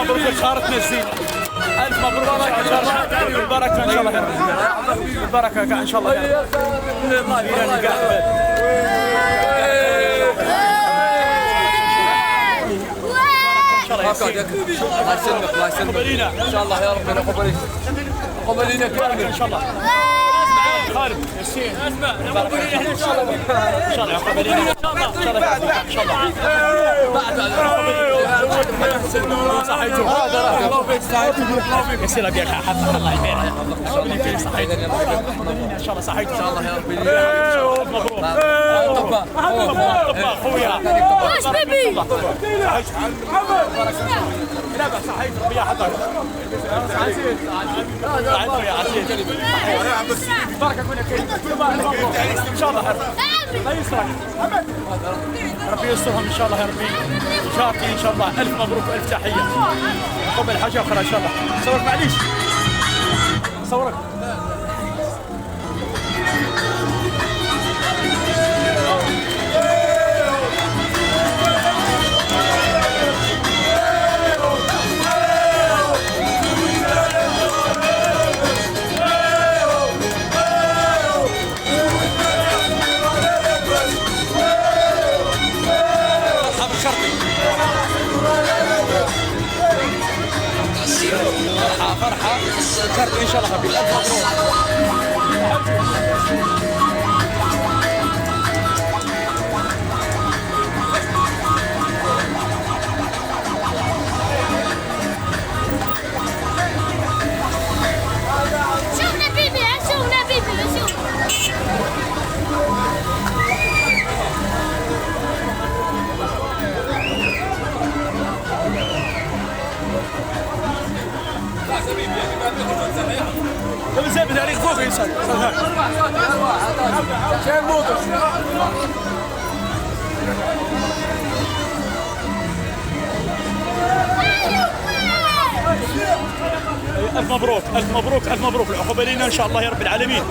مبروك شهرتنا الزين. الف مبروك البركه ان شاء الله يا رب. البركه ان شاء الله يا رب. الله يسلمك الله يسلمك ان شاء الله يا رب. قبلينا كامل ان شاء الله. خالد ياسين اسمع قبلينا احنا ان شاء الله. ان شاء الله قبلينا ان شاء الله. ان شاء الله صحيتو ياسين ابيك حفظك الله يبارك. صحيتو ان شاء الله. صحيتو ان شاء الله يا رب. مبروك خويا واش بيبي لا بس صحيت ربيع حضر عزيز يا عزيز بركة كنا ان شاء الله الله يسرك ربي يسترهم ان شاء الله يا ربي. جارتي ان شاء الله الف مبروك والف تحية. قبل حاجة اخرى ان شاء الله. صورك معليش صورك. فرحة شرط إن شاء الله ربي. ألف مبروك. شوفنا بيبي شوفنا بيبي شوف. قبل زي بتاريخ فوق يسال شايف موقف. الف مبروك الف مبروك الف مبروك. العقبه لنا ان شاء الله يا رب العالمين.